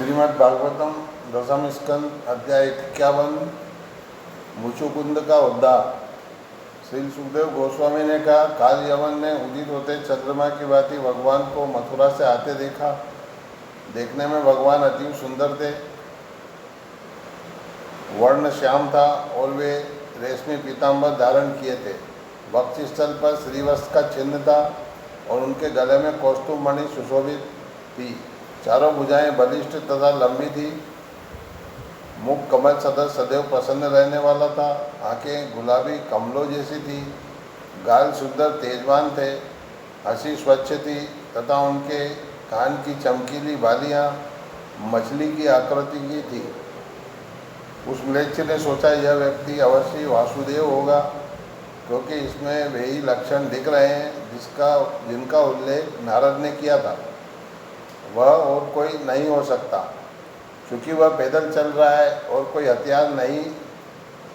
श्रीमद् भागवतम दशम स्कंद अध्याय 51 मुचुकुंद का उद्धार। श्री सुखदेव गोस्वामी ने कहा, काल यवन ने उदित होते चंद्रमा की भांति भगवान को मथुरा से आते देखा। देखने में भगवान अति सुंदर थे, वर्ण श्याम था और वे रेशमी पीताम्बर धारण किए थे। वक्षस्थल पर श्रीवस्त्र का चिन्ह था और उनके गले में कौस्तुभ मणि सुशोभित थी। चारों भुजाएं बलिष्ठ तथा लंबी थी। मुख कमल सदस्य सदैव प्रसन्न रहने वाला था। आंखें गुलाबी कमलों जैसी थी। गाल सुंदर तेजवान थे। हंसी स्वच्छ थी तथा उनके कान की चमकीली बालियां मछली की आकृति की थी। उस म्लेच्छ ने सोचा, यह व्यक्ति अवश्य वासुदेव होगा, क्योंकि इसमें वे ही लक्षण दिख रहे हैं जिनका उल्लेख नारद ने किया था। वह और कोई नहीं हो सकता, क्योंकि वह पैदल चल रहा है और कोई हथियार नहीं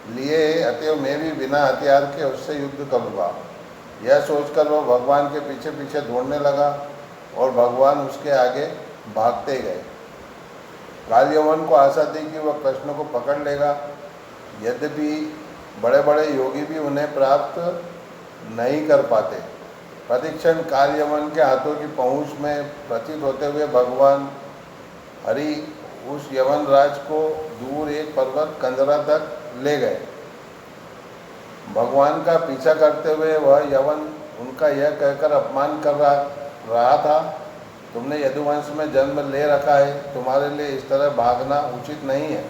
लिए, अतएव मैं भी बिना हथियार के उससे युद्ध करूँगा। यह सोचकर वह भगवान के पीछे पीछे दौड़ने लगा और भगवान उसके आगे भागते गए। कालयवन को आशा थी कि वह कृष्ण को पकड़ लेगा, यद्यपि बड़े बड़े योगी भी उन्हें प्राप्त नहीं कर पाते। प्रतिक्षण कालयवन के हाथों की पहुँच में प्रतीत होते हुए भगवान हरि उस यवन राज को दूर एक पर्वत कंदरा तक ले गए। भगवान का पीछा करते हुए वह यवन उनका यह कहकर अपमान कर रहा था, तुमने यदुवंश में जन्म ले रखा है, तुम्हारे लिए इस तरह भागना उचित नहीं है।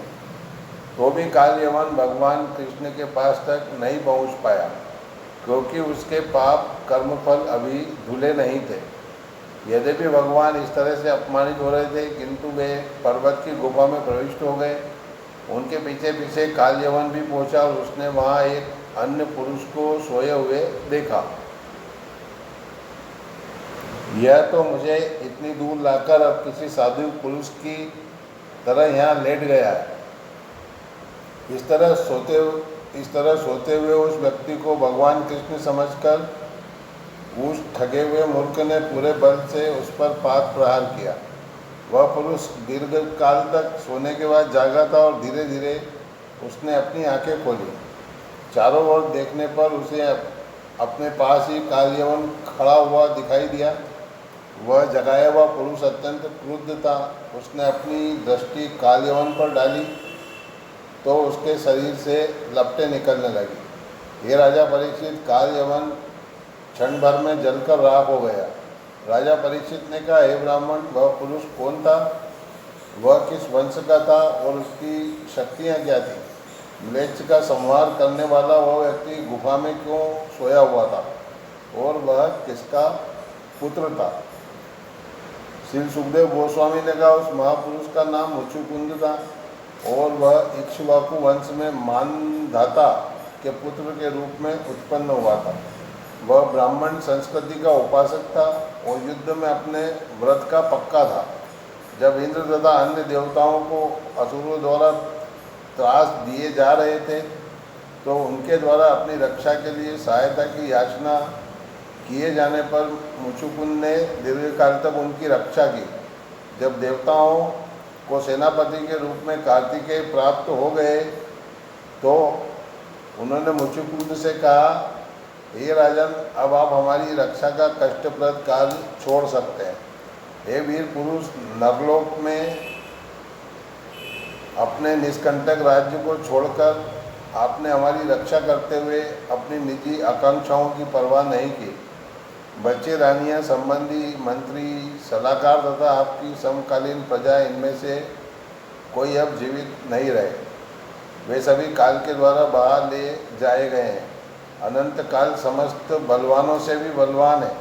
तो भी कालयवन भगवान कृष्ण के पास तक नहीं पहुंच पाया, क्योंकि उसके पाप कर्मफल अभी धुले नहीं थे। यद्यपि भगवान इस तरह से अपमानित हो रहे थे, किंतु वे पर्वत की गुफा में प्रविष्ट हो गए। उनके पीछे पीछे कालयवन भी पहुंचा और उसने वहां एक अन्य पुरुष को सोए हुए देखा। यह तो मुझे इतनी दूर लाकर अब किसी साधु पुरुष की तरह यहाँ लेट गया है। इस तरह सोते हुए उस व्यक्ति को भगवान कृष्ण समझकर उस ठगे हुए मूर्ख ने पूरे बल से उस पर पाद प्रहार किया। वह पुरुष दीर्घ काल तक सोने के बाद जागा था और धीरे धीरे उसने अपनी आंखें खोली। चारों ओर देखने पर उसे अपने पास ही कालयवन खड़ा हुआ दिखाई दिया। वह जगाया हुआ पुरुष अत्यंत क्रुद्ध था। उसने अपनी दृष्टि कालयवन पर डाली तो उसके शरीर से लपटें निकलने लगी। हे राजा परीक्षित, कालयवन क्षण भर में जलकर राख हो गया। राजा परीक्षित ने कहा, हे ब्राह्मण, वह पुरुष कौन था? वह किस वंश का था और उसकी शक्तियाँ क्या थी? म्लेच्छ का संहार करने वाला वह व्यक्ति गुफा में क्यों सोया हुआ था और वह किसका पुत्र था? श्री सुखदेव गोस्वामी ने कहा, उस महापुरुष का नाम मुचुकुंद था और वह इक्ष्वाकु वंश में मानधाता के पुत्र के रूप में उत्पन्न हुआ था। वह ब्राह्मण संस्कृति का उपासक था और युद्ध में अपने व्रत का पक्का था। जब इंद्र तथा अन्य देवताओं को असुरों द्वारा त्रास दिए जा रहे थे, तो उनके द्वारा अपनी रक्षा के लिए सहायता की याचना किए जाने पर मुचुकुंद ने दीर्घकाल तक उनकी रक्षा की। जब देवताओं को सेनापति के रूप में कार्तिकेय प्राप्त हो गए, तो उन्होंने मुचुकुंद से कहा, हे राजन, अब आप हमारी रक्षा का कष्टप्रद कार्य छोड़ सकते हैं। हे वीर पुरुष, नरलोक में अपने निष्कंटक राज्य को छोड़कर आपने हमारी रक्षा करते हुए अपनी निजी आकांक्षाओं की परवाह नहीं की। बच्चे, रानियां, संबंधी, मंत्री, सलाहकार तथा आपकी समकालीन प्रजा, इनमें से कोई अब जीवित नहीं रहे। वे सभी काल के द्वारा बाहर ले जाए गए हैं। अनंत काल समस्त बलवानों से भी बलवान है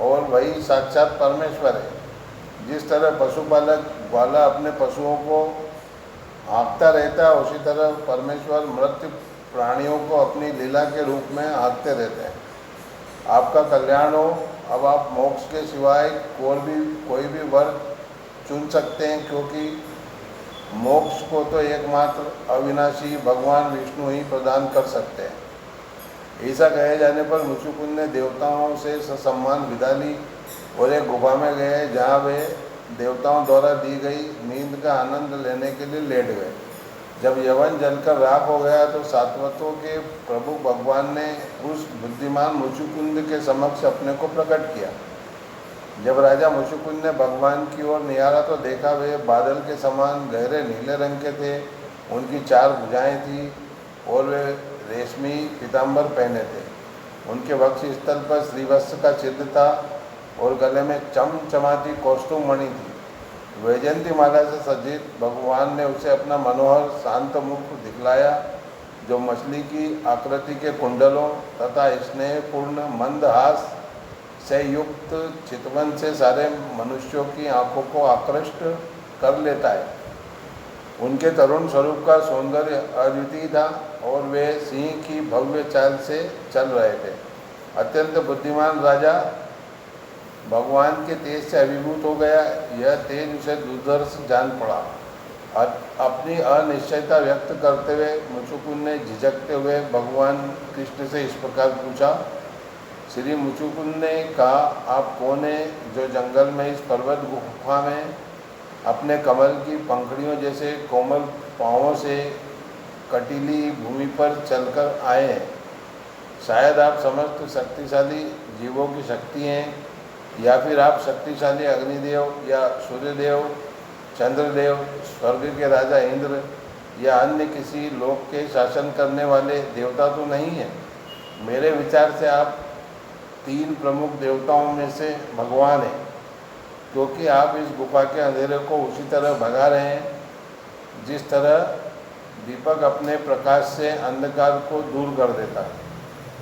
और वही साक्षात परमेश्वर है। जिस तरह पशुपालक ग्वाला अपने पशुओं को हाँकता रहता है, उसी तरह परमेश्वर मृत्यु प्राणियों को अपनी लीला के रूप में हाँकते रहते हैं। आपका कल्याण हो। अब आप मोक्ष के सिवाय कोई भी वर चुन सकते हैं, क्योंकि मोक्ष को तो एकमात्र अविनाशी भगवान विष्णु ही प्रदान कर सकते हैं। ऐसा कहे जाने पर मुचुकुंद ने देवताओं से ससम्मान विदा ली और एक गुफा में गए, जहाँ वे देवताओं द्वारा दी गई नींद का आनंद लेने के लिए लेट गए। जब यवन जलकर राख हो गया तो सात्वतों के प्रभु भगवान ने उस बुद्धिमान मुचुकुंद के समक्ष अपने को प्रकट किया। जब राजा मुचुकुंद ने भगवान की ओर निहारा तो देखा वे बादल के समान गहरे नीले रंग के थे। उनकी 4 भुजाएं थी और वे रेशमी पीताम्बर पहने थे। उनके वक्ष स्थल पर श्रीवत्स का चिन्ह था और गले में चमचमाती कौस्तुभ मणि थी। वैजयंती माला से सज्जित भगवान ने उसे अपना मनोहर शांत मुख दिखलाया, जो मछली की आकृति के कुंडलों तथा स्नेहपूर्ण मंदहास से युक्त चितवन से सारे मनुष्यों की आंखों को आकृष्ट कर लेता है। उनके तरुण स्वरूप का सौंदर्य अद्वितीय था और वे सिंह की भव्य चाल से चल रहे थे। अत्यंत बुद्धिमान राजा भगवान के तेज से अभिभूत हो गया। यह तेज उसे दुर्धर्ष जान पड़ा। अपनी अनिश्चयता व्यक्त करते हुए मुचुकुंद ने झिझकते हुए भगवान कृष्ण से इस प्रकार पूछा। श्री मुचुकुंद ने कहा, आप कौन हैं जो जंगल में इस पर्वत गुफा में अपने कमल की पंखड़ियों जैसे कोमल पाँवों से कटीली भूमि पर चलकर आए हैं? शायद आप समस्त शक्तिशाली जीवों की शक्ति हैं, या फिर आप शक्तिशाली अग्निदेव या सूर्यदेव, चंद्रदेव, स्वर्ग के राजा इंद्र या अन्य किसी लोक के शासन करने वाले देवता तो नहीं हैं। मेरे विचार से आप 3 प्रमुख देवताओं में से भगवान हैं, क्योंकि आप इस गुफा के अंधेरे को उसी तरह भगा रहे हैं जिस तरह दीपक अपने प्रकाश से अंधकार को दूर कर देता है।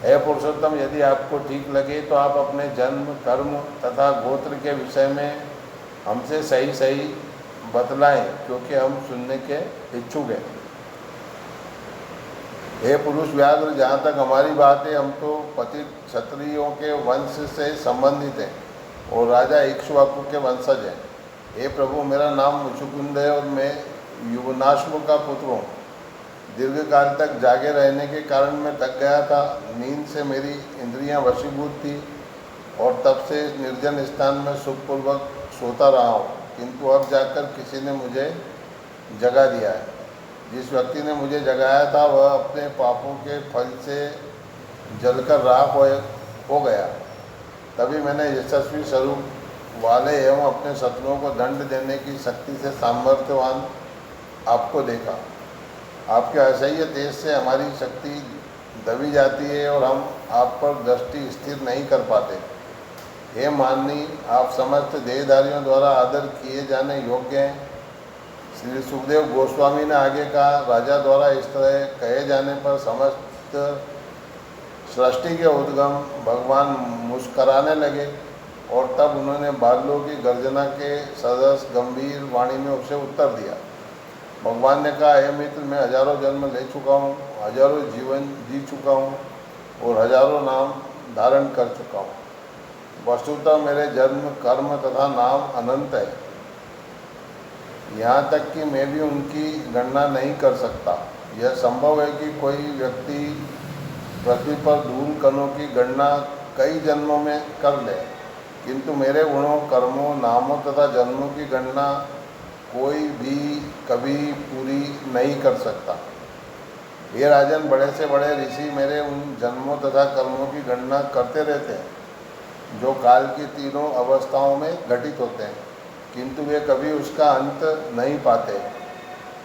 हे पुरुषोत्तम, यदि आपको ठीक लगे तो आप अपने जन्म, कर्म तथा गोत्र के विषय में हमसे सही सही बतलाएं, क्योंकि हम सुनने के इच्छुक हैं। हे पुरुष व्याघ्र, जहाँ तक हमारी बात है, हम तो पतित क्षत्रियों के वंश से संबंधित हैं और राजा इक्ष्वाकु के वंशज हैं। हे प्रभु, मेरा नाम मुचुकुंद है और मैं युवनाश्व का पुत्र हूँ। दीर्घ काल तक जागे रहने के कारण मैं थक गया था। नींद से मेरी इंद्रियां वशीभूत थी और तब से इस निर्जन स्थान में सुखपूर्वक सोता रहा हूँ, किंतु अब जाकर किसी ने मुझे जगा दिया है। जिस व्यक्ति ने मुझे जगाया था वह अपने पापों के फल से जलकर राख हो गया। तभी मैंने यशस्वी स्वरूप वाले एवं अपने शत्रुओं को दंड देने की शक्ति से सामर्थ्यवान आपको देखा। आपके असह्य तेज से हमारी शक्ति दबी जाती है और हम आप पर दृष्टि स्थिर नहीं कर पाते। हे माननीय, आप समस्त देहधारियों द्वारा आदर किए जाने योग्य हैं। श्री सुखदेव गोस्वामी ने आगे कहा, राजा द्वारा इस तरह कहे जाने पर समस्त सृष्टि के उद्गम भगवान मुस्कराने लगे और तब उन्होंने बादलों की गर्जना के सदस गंभीर वाणी में उसे उत्तर दिया। भगवान ने कहा, हे मित्र, मैं हजारों जन्म ले चुका हूँ, हजारों जीवन जी चुका हूँ और हजारों नाम धारण कर चुका हूँ। वस्तुतः मेरे जन्म, कर्म तथा नाम अनंत है, यहाँ तक कि मैं भी उनकी गणना नहीं कर सकता। यह संभव है कि कोई व्यक्ति पृथ्वी पर धूल कणों की गणना कई जन्मों में कर ले, किंतु मेरे गुणों, कर्मों, नामों तथा जन्मों की गणना कोई भी कभी पूरी नहीं कर सकता। ये राजन, बड़े से बड़े ऋषि मेरे उन जन्मों तथा कर्मों की गणना करते रहते हैं जो काल की तीनों अवस्थाओं में घटित होते हैं, किंतु वे कभी उसका अंत नहीं पाते।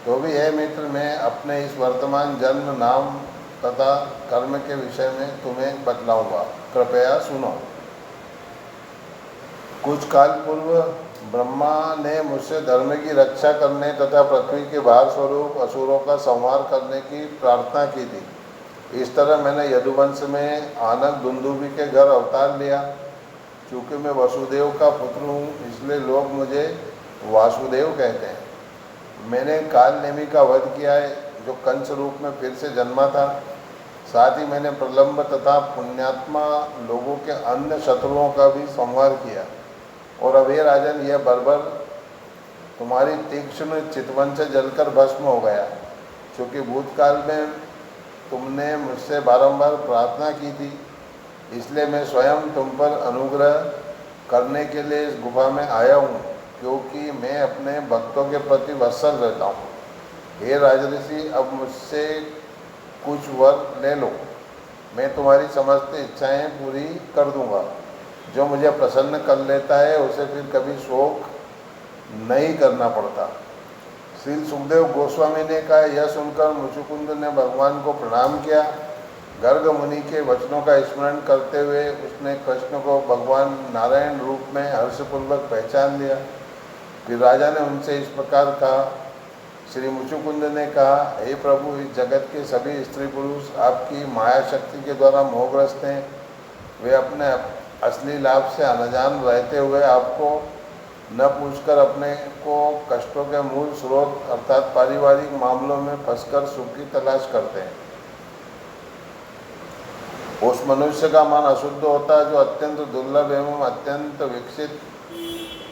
तो भी हे मित्र, मैं अपने इस वर्तमान जन्म, नाम तथा कर्म के विषय में तुम्हें बतलाऊंगा, कृपया सुनो। कुछ काल पूर्व ब्रह्मा ने मुझसे धर्म की रक्षा करने तथा पृथ्वी के भार स्वरूप असुरों का संहार करने की प्रार्थना की थी। इस तरह मैंने यदुवंश में आनक दुंदुभि के घर अवतार लिया। चूँकि मैं वसुदेव का पुत्र हूँ, इसलिए लोग मुझे वासुदेव कहते हैं। मैंने काल नेमि का वध किया है, जो कंस रूप में फिर से जन्मा था। साथ ही मैंने प्रलंब तथा पुण्यात्मा लोगों के अन्य शत्रुओं का भी संहार किया। और अब हे राजन, यह बर्बर तुम्हारी तीक्ष्ण चितवन से जलकर भस्म हो गया। क्योंकि भूतकाल में तुमने मुझसे बारंबार प्रार्थना की थी, इसलिए मैं स्वयं तुम पर अनुग्रह करने के लिए इस गुफा में आया हूँ। क्योंकि मैं अपने भक्तों के प्रति वत्सल रहता हूँ। हे राजऋषि, अब मुझसे कुछ वर ले लो, मैं तुम्हारी समस्त इच्छाएं पूरी कर दूंगा। जो मुझे प्रसन्न कर लेता है उसे फिर कभी शोक नहीं करना पड़ता। श्री सुखदेव गोस्वामी ने कहा, यह सुनकर मुचुकुंद ने भगवान को प्रणाम किया। गर्ग मुनि के वचनों का स्मरण करते हुए उसने कृष्ण को भगवान नारायण रूप में हर्षपूर्वक पहचान लिया। फिर राजा ने उनसे इस प्रकार कहा। श्री मुचुकुंद ने कहा, हे प्रभु, इस जगत के सभी स्त्री पुरुष आपकी माया शक्ति के द्वारा मोहग्रस्त हैं। वे अपने असली लाभ से अनजान रहते हुए आपको न पूछकर अपने को कष्टों के मूल स्रोत अर्थात पारिवारिक मामलों में फंसकर सुख की तलाश करते हैं। उस मनुष्य का मन अशुद्ध होता है जो अत्यंत दुर्लभ एवं अत्यंत विकसित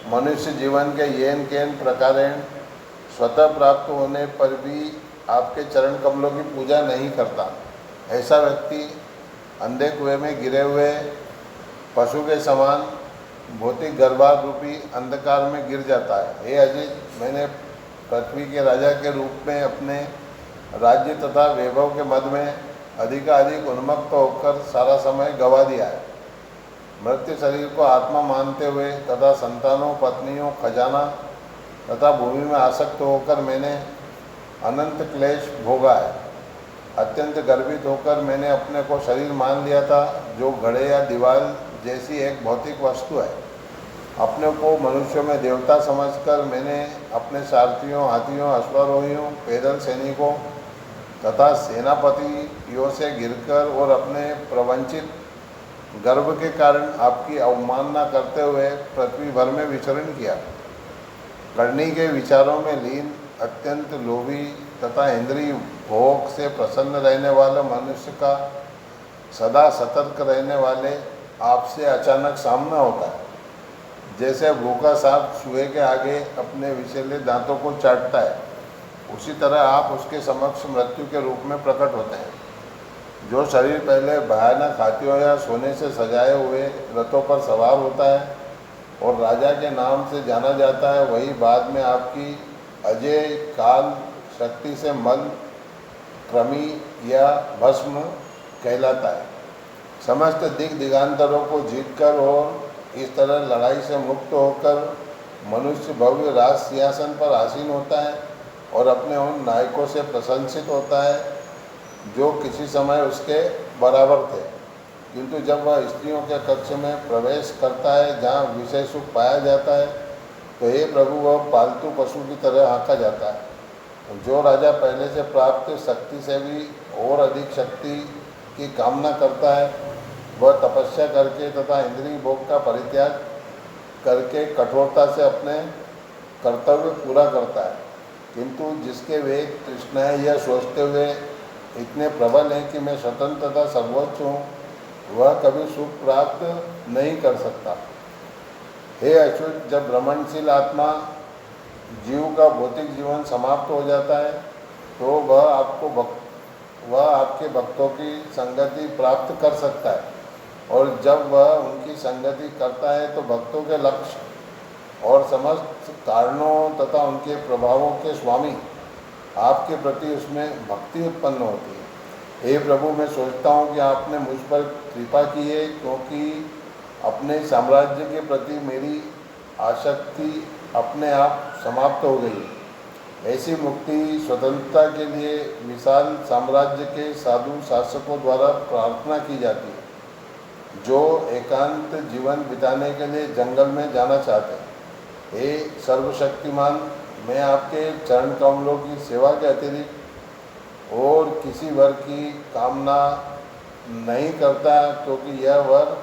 मनुष्य जीवन के येन केन प्रकारेण स्वतः प्राप्त होने पर भी आपके चरण कमलों की पूजा नहीं करता। ऐसा व्यक्ति अंधे कुएं में गिरे हुए पशु के समान भौतिक गर्भार रूपी अंधकार में गिर जाता है। हे अजित, मैंने पृथ्वी के राजा के रूप में अपने राज्य तथा वैभव के मद में अधिकाधिक उन्मत्त होकर सारा समय गंवा दिया है। मृत्यु शरीर को आत्मा मानते हुए तथा संतानों, पत्नियों, खजाना तथा भूमि में आसक्त होकर मैंने अनंत क्लेश भोगा है। अत्यंत गर्वित होकर मैंने अपने को शरीर मान लिया था, जो घड़े या दीवार जैसी एक भौतिक वस्तु है। अपने को मनुष्यों में देवता समझकर मैंने अपने सारथियों, हाथियों, अश्वारोहियों, पैदल सैनिकों तथा सेनापतियों से गिरकर और अपने प्रवंचित गर्व के कारण आपकी अवमानना करते हुए पृथ्वी भर में विचरण किया। करनी के विचारों में लीन, अत्यंत लोभी तथा इंद्रिय भोग से प्रसन्न रहने वाला मनुष्य का सदा सतर्क रहने वाले आपसे अचानक सामना होता है। जैसे भूखा सांप चूहे के आगे अपने विषैले दांतों को चाटता है, उसी तरह आप उसके समक्ष मृत्यु के रूप में प्रकट होते हैं। जो शरीर पहले भयानक हाथियों या सोने से सजाए हुए रथों पर सवार होता है और राजा के नाम से जाना जाता है, वही बाद में आपकी अजय काल शक्ति से मल, कृमि या भस्म कहलाता है। समस्त दिगांतरों को जीतकर और इस तरह लड़ाई से मुक्त होकर मनुष्य भव्य राज सिंहासन पर आसीन होता है और अपने उन नायकों से प्रशंसित होता है जो किसी समय उसके बराबर थे। किंतु जब वह स्त्रियों के कक्ष में प्रवेश करता है जहाँ विषय सुख पाया जाता है, तो हे प्रभु, वह पालतू पशु की तरह आंका जाता है। जो राजा पहले से प्राप्त शक्ति से भी और अधिक शक्ति की कामना करता है, वह तपस्या करके तथा इंद्रिय भोग का परित्याग करके कठोरता से अपने कर्तव्य पूरा करता है। किंतु जिसके वेग, तृष्णाएं यह सोचते हुए इतने प्रबल हैं कि मैं स्वतंत्र तथा सर्वोच्च हूँ, वह कभी सुख प्राप्त नहीं कर सकता। हे अच्युत, जब भ्रमणशील आत्मा जीव का भौतिक जीवन समाप्त हो जाता है, तो वह आपके भक्तों की संगति प्राप्त कर सकता है, और जब वह उनकी संगति करता है तो भक्तों के लक्ष्य और समस्त कारणों तथा उनके प्रभावों के स्वामी आपके प्रति उसमें भक्ति उत्पन्न होती है। हे प्रभु, मैं सोचता हूँ कि आपने मुझ पर कृपा की है, क्योंकि अपने साम्राज्य के प्रति मेरी आसक्ति अपने आप समाप्त हो गई। ऐसी मुक्ति, स्वतंत्रता के लिए विशाल साम्राज्य के साधु शासकों द्वारा प्रार्थना की जाती है, जो एकांत जीवन बिताने के लिए जंगल में जाना चाहते हैं। हे सर्वशक्तिमान, मैं आपके चरण कमलों की सेवा के अतिरिक्त और किसी वर की कामना नहीं करता, क्योंकि यह वर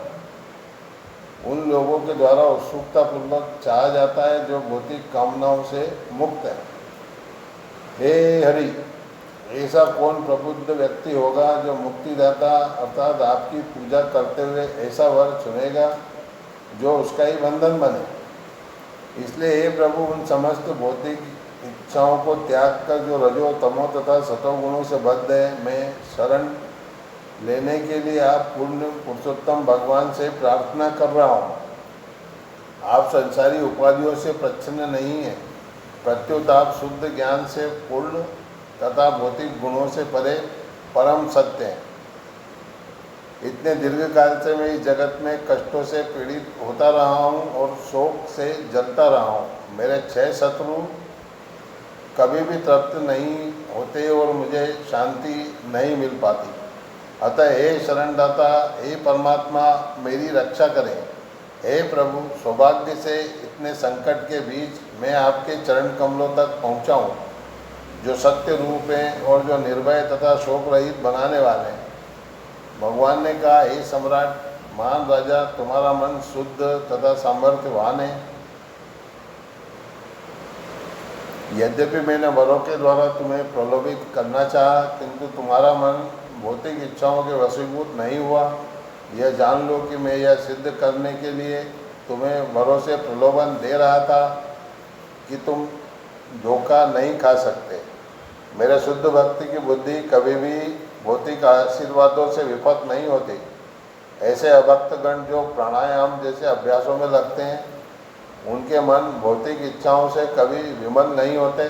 उन लोगों के द्वारा उत्सुकतापूर्वक चाहा जाता है जो भौतिक कामनाओं से मुक्त है। हे हरि, ऐसा कौन प्रबुद्ध व्यक्ति होगा जो मुक्तिदाता अर्थात आपकी पूजा करते हुए ऐसा वर चुनेगा जो उसका ही बंधन बने। इसलिए हे प्रभु, उन समस्त भौतिक इच्छाओं को त्याग कर जो रजो, तमो तथा सतो गुणों से बद्ध है, मैं शरण लेने के लिए आप पूर्ण पुरुषोत्तम भगवान से प्रार्थना कर रहा हूँ। आप संसारी उपाधियों से प्रच्छन्न नहीं है, प्रत्युत आप शुद्ध ज्ञान से पूर्ण तथा भौतिक गुणों से परे परम सत्य हैं। इतने दीर्घ काल से मैं इस जगत में कष्टों से पीड़ित होता रहा हूँ और शोक से जलता रहा हूँ। मेरे 6 शत्रु कभी भी तृप्त नहीं होते और मुझे शांति नहीं मिल पाती। अतः हे शरणदाता, हे परमात्मा, मेरी रक्षा करें। हे प्रभु, सौभाग्य से इतने संकट के बीच मैं आपके चरण कमलों तक पहुँचा हूँ, जो सत्य रूप हैं और जो निर्भय तथा शोक रहित बनाने वाले हैं। भगवान ने कहा, हे सम्राट, महान राजा, तुम्हारा मन शुद्ध तथा सामर्थ्यवान है। यद्यपि मैंने वरों के द्वारा तुम्हें प्रलोभित करना चाहा, किंतु तुम्हारा मन भौतिक इच्छाओं के वशीभूत नहीं हुआ। यह जान लो कि मैं यह सिद्ध करने के लिए तुम्हें वरों से प्रलोभन दे रहा था कि तुम धोखा नहीं खा सकते। मेरे शुद्ध भक्ति की बुद्धि कभी भी भौतिक आशीर्वादों से विफल नहीं होती। ऐसे अभक्तगण जो प्राणायाम जैसे अभ्यासों में लगते हैं, उनके मन भौतिक इच्छाओं से कभी विमल नहीं होते।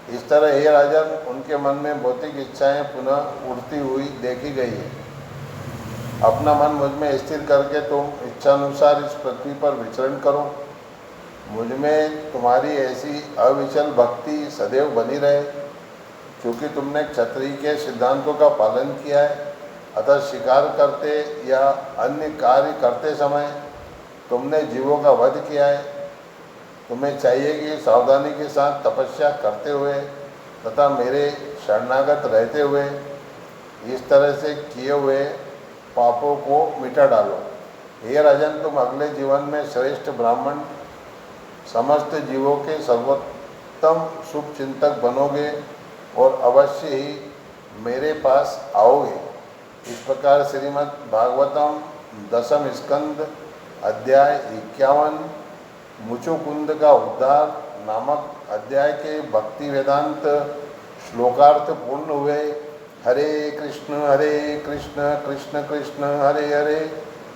इस तरह हे राजन, उनके मन में भौतिक इच्छाएं पुनः उठती हुई देखी गई है। अपना मन मुझ में स्थिर करके तुम इच्छानुसार इस पृथ्वी पर विचरण करो। मुझ में तुम्हारी ऐसी अविचल भक्ति सदैव बनी रहे। क्योंकि तुमने क्षत्रिय के सिद्धांतों का पालन किया है, अतः शिकार करते या अन्य कार्य करते समय तुमने जीवों का वध किया है। तुम्हें चाहिए कि सावधानी के साथ तपस्या करते हुए तथा मेरे शरणागत रहते हुए इस तरह से किए हुए पापों को मिटा डालो। हे राजन, तुम अगले जीवन में श्रेष्ठ ब्राह्मण, समस्त जीवों के सर्वोत्तम शुभ चिंतक बनोगे और अवश्य ही मेरे पास आओगे। इस प्रकार श्रीमद् भागवतम 10वें स्कंद अध्याय 51 मुचुकुंद का उद्धार नामक अध्याय के भक्ति वेदांत श्लोकार्थ पूर्ण हुए। हरे कृष्ण कृष्ण कृष्ण हरे हरे,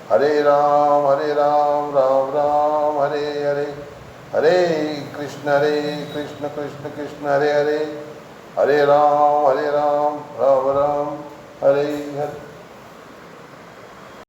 हरे राम राम राम हरे हरे, हरे कृष्ण कृष्ण कृष्ण हरे हरे, हरे राम राम राम हरे हरे।